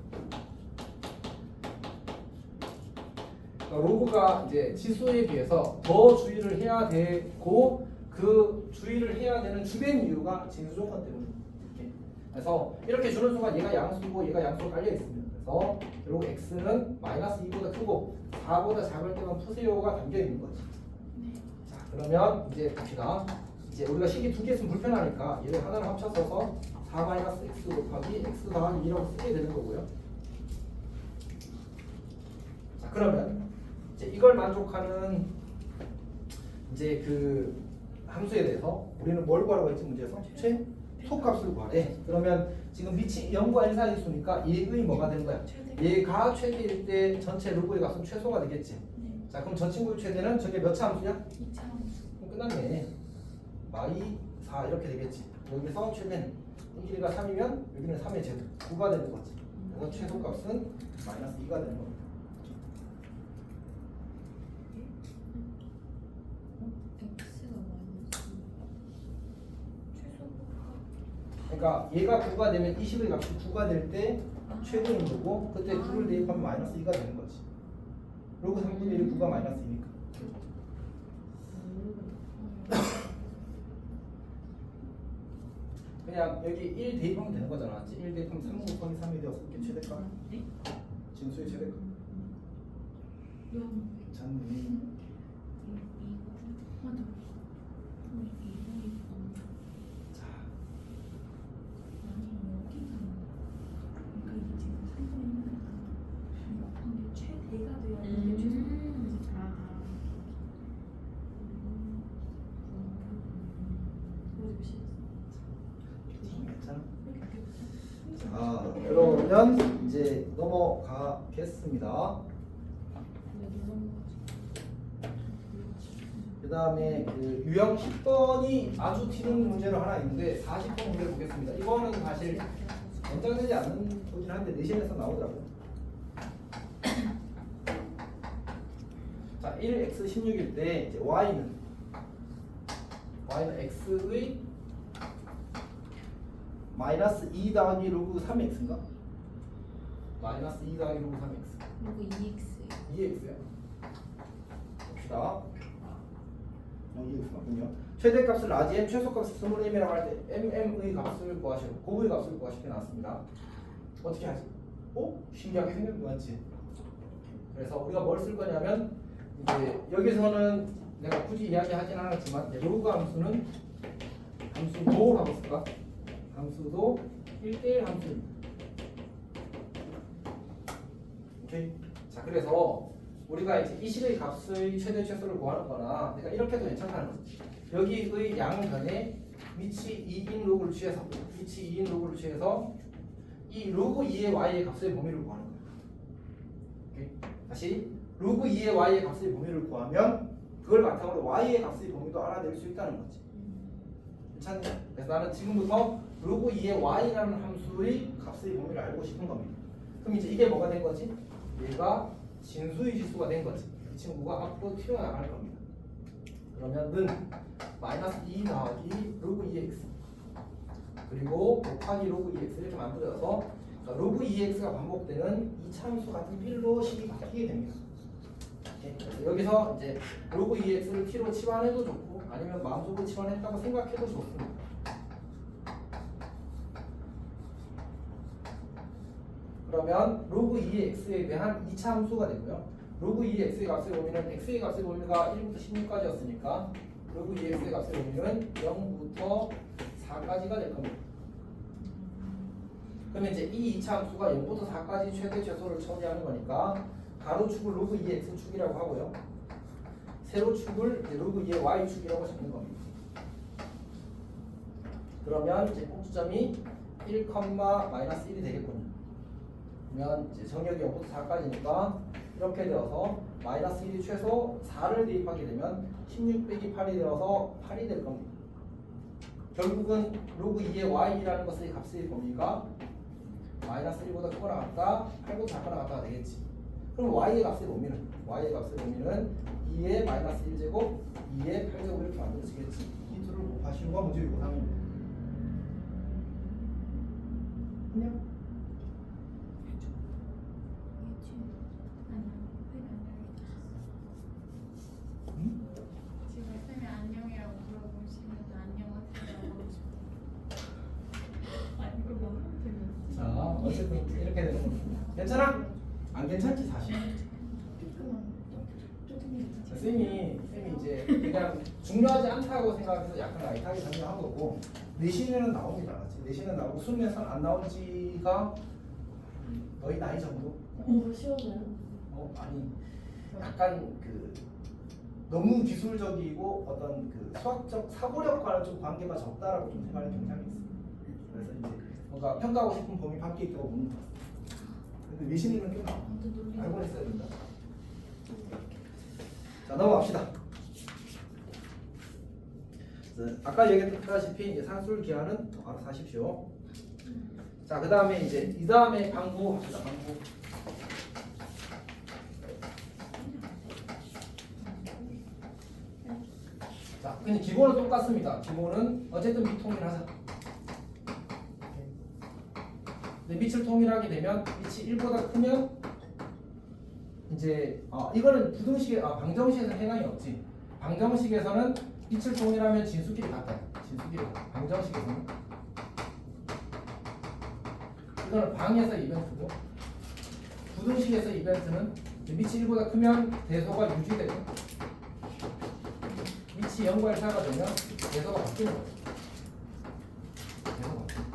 그러니까 로그가 이제 지수에 비해서 더 주의를 해야 되고 그 주의를 해야 되는 주된 이유가 진수 조건 때문입니다. 이렇게. 그래서 이렇게 주는 순간 얘가 양수고 얘가 양수로 깔려 있습니다. 그래서 결국 x는 마이너스 2보다 크고 4보다 작을 때만 푸세요가 담겨 있는 거지. 자 그러면 이제 봅시다. 이제 우리가 식이 두 개 있으면 불편하니까 얘를 하나를 합쳐 써서 4 마이너스 x 곱하기 x 더하기 2라고 쓰게 되는 거고요. 자 그러면 이제 이걸 만족하는 이제 그 함수에 대해서 우리는 뭘 구하라고 했지 문제에서? 최소값을 구하래. 그러면 지금 밑이 0과 1 사이 수니까 얘의 뭐가 되는 거야? 얘가 최대일 때 전체 로그의 값은 최소가 되겠지. 자 그럼 저 친구의 최대는 저게 몇 차 함수야? 2차 함수. 그럼 끝났네. 마이 4 이렇게 되겠지. 여기서 최대는 이 길이가 3이면 여기는 3의 제곱 9가 되는 거지. 그래서 최소값은 마이너스 2가 되는 겁니다. x가 마이너스 최소. 그러니까 얘가 9가 되면 20의 값이 9가 될 때 최대인 거고 그때 9를 대입하면 마이너스 2가 되는 거지. 로그 3분의 1이 9가 마이너스 2니까. 그냥 여기 1 대입하면 되는 거잖아. 맞지? 1 대입하면 3 곱하기 3이 되어서 이게 최대값. 네? 진수의 최대값. 괜찮네. 자, 최대가 돼야 이게 최소. 괜찮아. 자, 그러면 이제 넘어가겠습니다. 그 다음에 그 유형 10번이 아주 튀는 문제로 하나 있는데 40번 문제를 보겠습니다. 이거는 사실 연장되지 않는 거긴 한데 내신에서 나오더라고요. 자, 1x 16일 때 이제 y는 x의 마이너스 2 더하기 로그 3x인가? 마이너스 2 더하기 로그 3x 로그 2x. 2x야. 봅시다. 2x 맞군요. 최대값을 라지 m, 최소값을 스몰 m이라고 할 때 mm의 값을 구하시고 곱의 값을 구하시게 나왔습니다. 어떻게 하지? 신기하게 생긴 거 같지? 그래서 우리가 뭘 쓸 거냐면 이제 여기서는 내가 굳이 이야기하진 않았지만 로그 함수는 함수도라고 쓸까? 함수도 1대1 함수입니다. 오케이. 자 그래서 우리가 이제 이 식의 값의 최대 최소를 구하는 거나 내가 이렇게 해도 괜찮다는 거지. 여기의 양변에 위치 2인 로그를 취해서 위치 2인 로그를 취해서 이 로그 2의 y의 값의 범위를 구하는 거야. 오케이. 다시 로그 2의 y의 값의 범위를 구하면 그걸 바탕으로 y의 값의 범위도 알아낼 수 있다는 거지. 괜찮니? 그래서 나는 지금부터 로그 2의 y라는 함수의 값의 범위를 알고 싶은 겁니다. 그럼 이제 이게 뭐가 된 거지? 얘가 진수의 지수가 된 거지. 이 친구가 앞으로 튀어나갈 겁니다. 그러면 는 마이너스 2 더하기 로그 2x 그리고 곱하기 로그 2x 이렇게 만들어서 로그 2x가 반복되는 이 참수 같은 필로 식이 바뀌게 됩니다. 그래서 여기서 이제 로그 2x를 t로 치환해도 좋고 아니면 마음속으로 치환했다고 생각해도 좋습니다. 그러면 로그 2x에 대한 2차 함수가 되고요. 로그 2x의 값의 범위는 x의 값의 범위가 1부터 16까지였으니까 로그 2x의 값의 범위는 0부터 4까지가 될 겁니다. 그러면 이제 이 2차 함수가 0부터 4까지 최대 최소를 처리하는 거니까 가로축을 로그 2x 축이라고 하고요. 세로축을 로그 2의 y 축이라고 적는 겁니다. 그러면 이제 꼭지점이 1, 마이너스 1이 되겠군요. 그러면 이제 정역이 0부터 4까지니까 이렇게 되어서 마이너스 1이 최소 4를 대입하게 되면 16 빼기 8이 되어서 8이 될 겁니다. 결국은 로그 2의 y라는 것의 값의 범위가 마이너스 1보다 크거나 같다, 8보다 작거나 같다가 되겠지. 그럼 y의 값의 범위는 2의 마이너스 1제곱, 2의 8제곱 이렇게 만들어지겠지. 이 둘을 곱하시고가 문제 요구사항입니다. 안녕. 괜찮아? 안 괜찮지 사실. 쌤이 이제 그냥 중요하지 않다고 생각해서 약간 라이트하게 설명한 거고 내신에는 나옵니다. 내신은 나오고 수능에서는 안 나온 지가 너희 나이 정도? 쉬웠나요? 아니 약간 그 너무 기술적이고 어떤 그 수학적 사고력과는 좀 관계가 적다라고 좀 생각하는 경향이 있습니다. 그래서 이제 뭔가 평가하고 싶은 범위 밖에 있다고 보는 것 같습니다. 근데 내신에는 꽤 나와. 알고 있어야 된다. 자 넘어갑시다. 아까 얘기했다시피 이제 산술 기하는 알아서 하십시오. 자 그 다음에 이제 이 다음에 방부 합시다. 방부. 자 근데 기본은 똑같습니다. 기본은 어쨌든 밑 통일하자. 근데 밑을 통일하게 되면 밑이 1보다 크면 이제 이거는 부등식에 방정식에서 해당이 없지. 방정식에서는 빛을 통일하면 진수끼리 같아요. 진수끼리 같아요. 방정식에서는 이거는 방에서 이벤트고 부등식에서 이벤트는 밑이 1보다 크면 대소가 유지되고 밑이 0과 1사가 되면 대소가 바뀌는 거죠. 대소가 바뀌는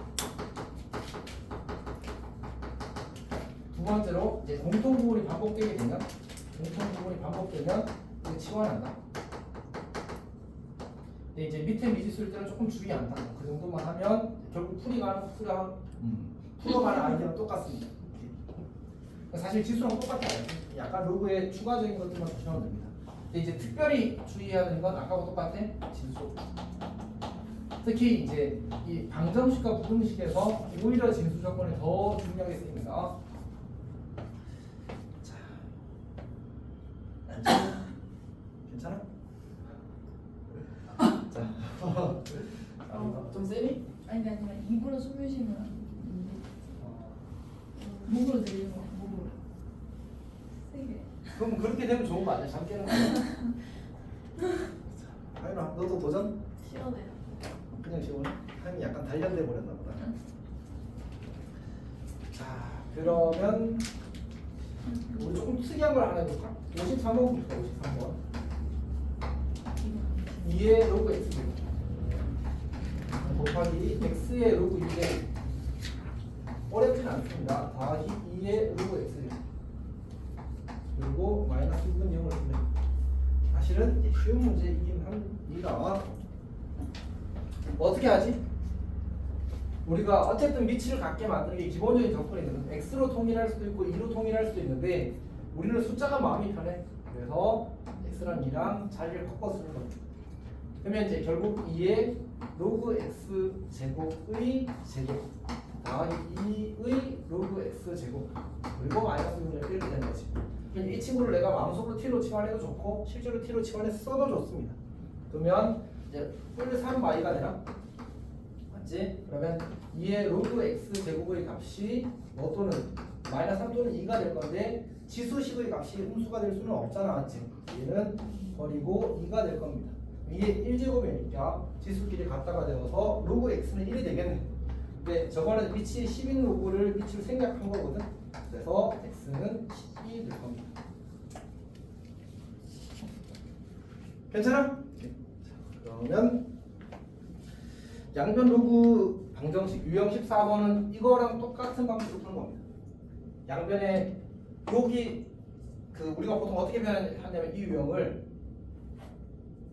두 번째로 이제 공통부분이 반복되게 되면 이제 치환한다. 근데 이제 밑에 미지수일 때는 조금 주의한다. 그 정도만 하면 결국 풀어가는 아이디어는 똑같습니다. 사실 지수랑 똑같아요. 약간 로그에 추가적인 것들만 조심하면 됩니다. 근데 이제 특별히 주의해야 되는 건 아까와 똑같아. 진수. 특히 이제 이 방정식과 부등식에서 오히려 진수 조건이 더 중요하게 쓰입니다. 괜찮아? 자, 좀 세니? 아니 입으로 숨을 쉬면 목으로 들리는 거 목으로 세게. 그럼 그렇게 되면 좋은 거 아니야? 잠 깨는 거 아니야? 하윤아, 너도 도전? 시원해요. 그냥 시원해? 하윤이 약간 단련돼 버렸나 보다. 자, 그러면 우리 조금 특이한 걸 하나 해볼까? 53번 53번 2의 로그 x 곱하기 x의 로그 2의 어렵진 않습니다. 더하기 2의 로그 x 그리고 마이너스 6은 0을 쓰면 사실은 쉬운 문제이긴 합니다. 어떻게 하지? 우리가 어쨌든 밑을 갖게 만드는 게 기본적인 조건이 있는 x로 통일할 수도 있고 2로 통일할 수도 있는데 우리는 숫자가 마음이 편해. 그래서 x랑 2랑 자리를 바꿔 쓰는 겁니다. 그러면 이제 결국 2의 로그 x 제곱의 제곱 더하기 2의 로그 x 제곱 그리고 마이너스 6을 이렇게 되는 거지. 그럼 이 친구를 내가 마음속으로 t로 치환해도 좋고 실제로 t로 치환해서 써도 좋습니다. 그러면 이제 3y가 되나? 맞지? 그러면 2의 로그 x 제곱의 값이 뭐 또는 마이너스 3 또는 2가 될 건데 지수식의 값이 음수가 될 수는 없잖아. 맞지? 얘는 버리고 2가 될 겁니다. 위에 1제곱이니까 지수끼리 같다가 되어서 로그 x는 1이 되겠네. 근데 저거는 밑이 10인 로그를 밑으로 생략한 거거든. 그래서 x는 10이 될 겁니다. 괜찮아? 그러면 양변 로그 방정식 유형 14번은 이거랑 똑같은 방식으로 푸는 겁니다. 양변에 여기 우리가 보통 어떻게 표현하냐면 이 유형을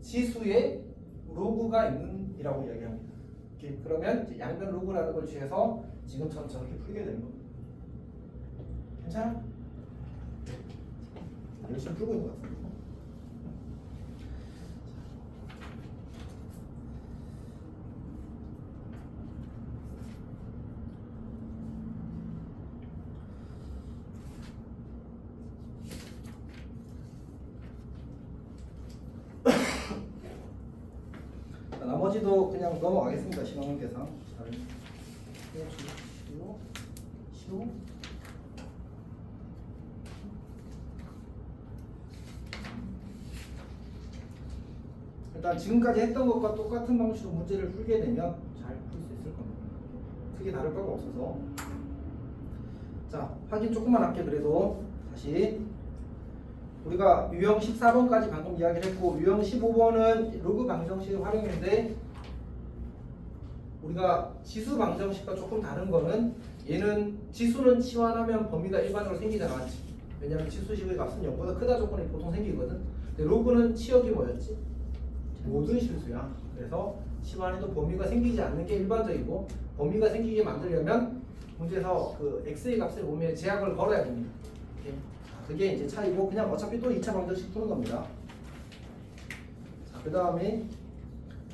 지수에 로그가 있는 이라고 이야기합니다. 이렇게 그러면 이제 양변 로그라는 걸 취해서 지금처럼 저렇게 풀게 되는 겁니다. 괜찮아? 열심히 풀고 있는 것 같습니다. 나머지도 그냥 넘어가겠습니다. 시간 계산 잘 해주시고 일단 지금까지 했던 것과 똑같은 방식으로 문제를 풀게 되면 잘 풀 수 있을 겁니다. 크게 다를 바가 없어서 자, 확인 조금만 할게. 그래도 다시 우리가 유형 14번까지 방금 이야기를 했고 유형 15번은 로그 방정식을 활용했는데 우리가 지수 방정식과 조금 다른 거는 얘는 지수는 치환하면 범위가 일반적으로 생기잖아. 왜냐면 지수식의 값은 0보다 크다 조건이 보통 생기거든. 근데 로그는 치역이 뭐였지? 모든 실수야. 그래서 치환해도 범위가 생기지 않는 게 일반적이고 범위가 생기게 만들려면 문제에서 그 x의 값을 보면 제약을 걸어야 됩니다. 이렇게. 그게 이제 차이고 그냥 어차피 또 2차 방정식 푸는 겁니다. 자, 그 다음에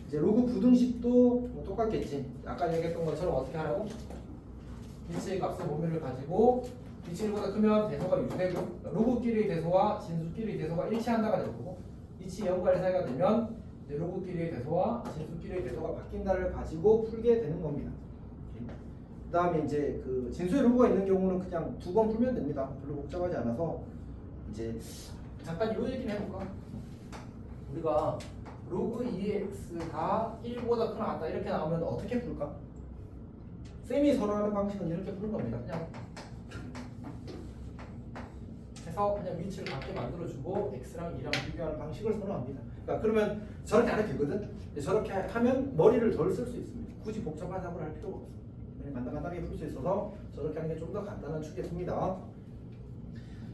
이제 로그 부등식도 뭐 똑같겠지. 아까 얘기했던 것처럼 어떻게 하라고? 일치의 값의 범위를 가지고 비치 1보다 크면 대소가 유대고 로그끼리의 대소와 진수끼리의 대소가 일치한다가 될 거고 이치 0과 1 사이가 되면 이제 로그끼리의 대소와 진수끼리의 대소가 바뀐다를 가지고 풀게 되는 겁니다. 그 다음에 이제 그 진수의 로그가 있는 경우는 그냥 2번 풀면 됩니다. 별로 복잡하지 않아서 이제 잠깐 이 얘기를 해볼까? 우리가 로그 2x가 1보다 크나 같다 이렇게 나오면 어떻게 풀까? 쌤이 선호하는 방식은 이렇게 푸는 겁니다. 그냥 해서 그냥 위치를 같게 만들어주고 x랑 2랑 비교하는 방식을 선호합니다. 그러니까 그러면 저렇게 안 해도 되거든? 근데 저렇게 하면 머리를 덜 쓸 수 있습니다. 굳이 복잡한 작업을 할 필요가 없어요. 간단하게 풀 수 있어서 저렇게 하는 게 좀 더 간단한 추계입니다.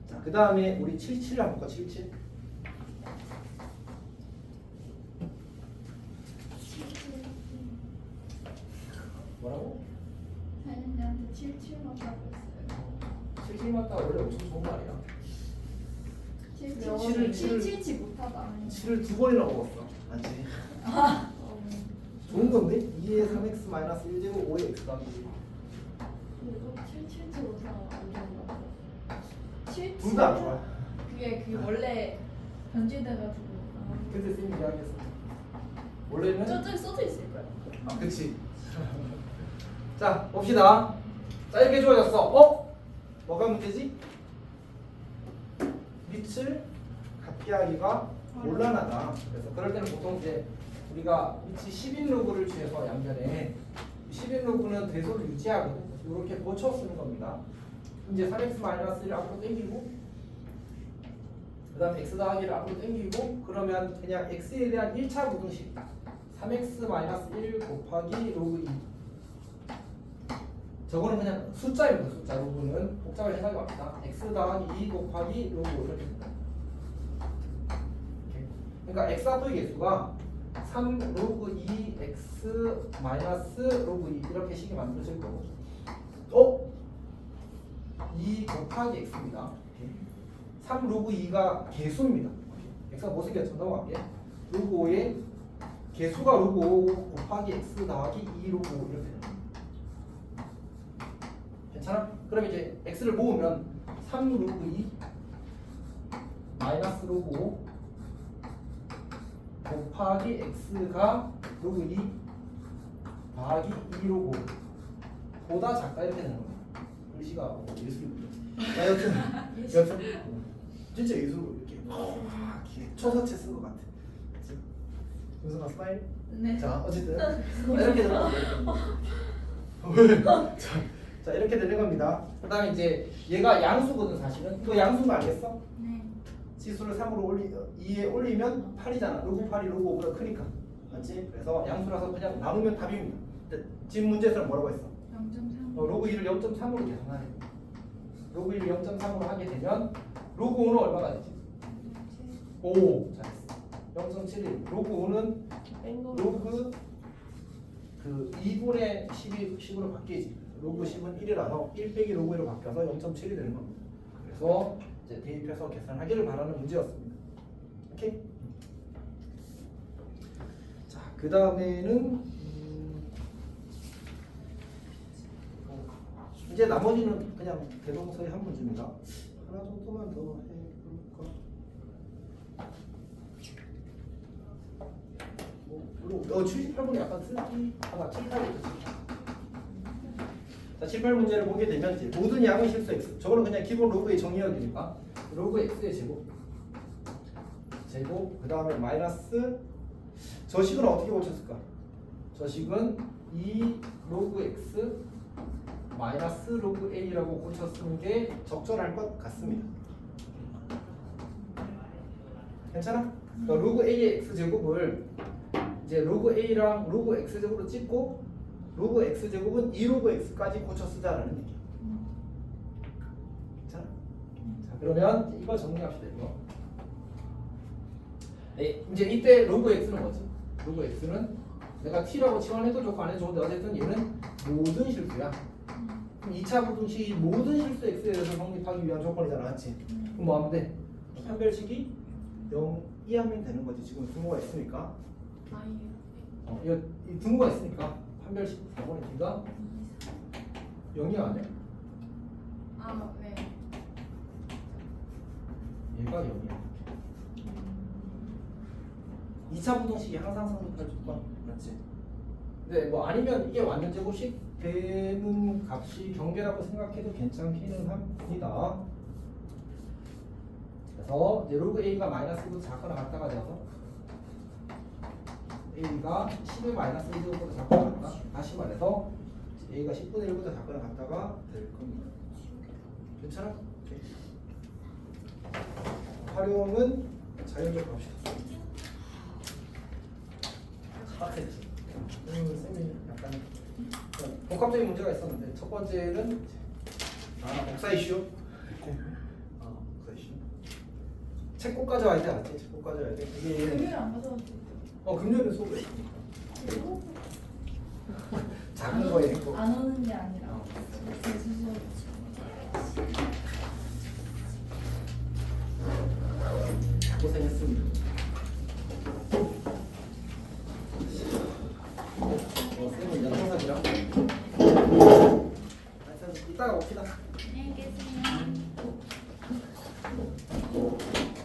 자, 그 다음에 우리 77 한번 볼까? 77. 뭐라고? 사연이한테 77 맞다고 했어요. 77 맞다 원래 엄청 좋은 말이야. 77을 777 못하다. 7을 2번이나 먹었어. 맞지? 좋은 건데? 2의 3x 마이너스 1제곱 5의 x 더하기 1. 근데 또 777로 다안 좋은 것 같아요. 77. 둘 다 안 좋아. 그게 원래 변질돼가지고. 그때 쌤이 이야기했어. 원래는 저쪽에 써져 있을 거야. 아, 그치. 자, 봅시다. 자, 이렇게 주어졌어. 어? 뭐가 문제지? 밑을 같게 하기가 곤란하다. 그래서 그럴 때는 보통 이제 우리가 위치 10인 로그를 취해서 양변에 10인 로그는 대소를 유지하거든. 이렇게 고쳐 쓰는 겁니다. 이제 3x-1을 앞으로 당기고 그 다음 x 더하기를 앞으로 당기고 그러면 그냥 x에 대한 1차 부등식 3x-1 곱하기 로그 2 저거는 그냥 숫자입니다. 숫자 로그는 복잡하게 생각해 봅시다. x 더하기 2 곱하기 로그 이렇게 됩니다. 그러니까 x 합의 개수가 3 로그 2 x 마이너스 로그 2 이렇게 식이 만들어질 거고 2 곱하기 x입니다. 3 로그 2가 개수입니다. x가 뭐 생겼죠? 넘어갈게. 로그 5의 개수가 로그 5 곱하기 x 더하기 2 로그 5 이렇게 됩니다. 괜찮아? 그럼 이제 x를 모으면 3 로그 2 마이너스 로그 5 곱하기 x가 로그 2 더하기 2 로그 5 보다 작다 이렇게 되는 겁니다. 글씨가 예술이군요. 여튼 진짜 예술로 이렇게 초서체 쓴 것 같아. 그치? 윤서가 스마일? 네. 자, 어쨌든 이렇게 되는 겁니다. 자, 이렇게 되는 겁니다. 그 다음에 이제 얘가 양수거든 사실은. 이거 양수인 거 알겠어? 네. 지수를 3으로 2에 올리면 8이잖아. 로그 8이 로그 5보다 크니까. 맞지? 그래서 양수라서 그냥 나누면 답입니다. 근데 지금 문제에서는 뭐라고 했어? 0.3. 로그 2를 0.3으로 계산하래. 로그 1을 0.3으로 하게 되면 로그 5는 얼마가 되지? 5. 잘했어. 0.71. 로그 5는 로그 그 2분의 10으로 바뀌지. 로그 10은 1이라서 1 빼기 로그 1로 바뀌어서 0.7이 되는 겁니다. 그래서 이제 대입해서 계산하기를 바라는 문제였습니다. 오케이? 자, 그 다음에는 이제 나머지는 그냥 대동서의 한 문제입니다. 하나 정도만 더 해볼까? 물론 78분이 약간 쓰기 하나 78부터 자, 78문제를 보게 되면 이제 모든 양의 실수 x 저거는 그냥 기본 로그의 정의역이니까 로그 x의 제곱 그 다음에 마이너스 저식은 어떻게 고쳤을까? 저식은 2 로그 x 마이너스 로그 a라고 고쳐 쓰는 게 적절할 것 같습니다. 괜찮아? 그러니까 로그 a의 x제곱을 이제 로그 a랑 로그 x제곱으로 찍고 로그 x제곱은 2로그 x까지 고쳐 쓰자라는 얘기. 괜찮아? 자, 그러면 이제 이거 정리합시다. 이거. 네, 이제 이때 로그 x는 뭐지? 로그 x는 내가 t라고 치환해도 좋고 안 해도 좋은데 어쨌든 얘는 모든 실수야. 그럼 2차 부등식이 모든 실수 x에 대해서 성립하기 위한 조건이잖아, 맞지? 그럼 뭐 하면 돼? 판별식이 0 이하면 되는 거지. 지금 등호가 있으니까. 이거 이 등호가 있으니까 판별식 4번의 t가 0이 아니야? 아, 네. 얘가 0이야. 2차 부등식이 항상 성립할 조건, 맞지? 근데 뭐 아니면 이게 완전 제곱식 되는 값이 경계라고 생각해도 괜찮기는 합니다. 그래서 이제 로그 a가 마이너스 1보다 작거나 같다가 되어서 a가 10의 마이너스 1제곱보다 작거나 같다. 다시 말해서 a가 10분의 1보다 작거나 같다가 될 겁니다. 괜찮아? 오케이. 활용은 자연적으로 합시다. 빡세지. 쌤이 약간 복합적인 문제가 있었는데 첫 번째는 복사 이슈. 복사 이슈. 책 꼭 가져와야 돼, 알지? 책 꼭 가져와야 돼. 이게 금요일 안 가져와도 돼. 금요일은 수업을 해. 작은 거에 행복. 안 오는 게 아니라 제 스스로 고생했습니다. 쌤은 연상사이라. 하여튼 이따가 봅시다. 안녕히 계세요.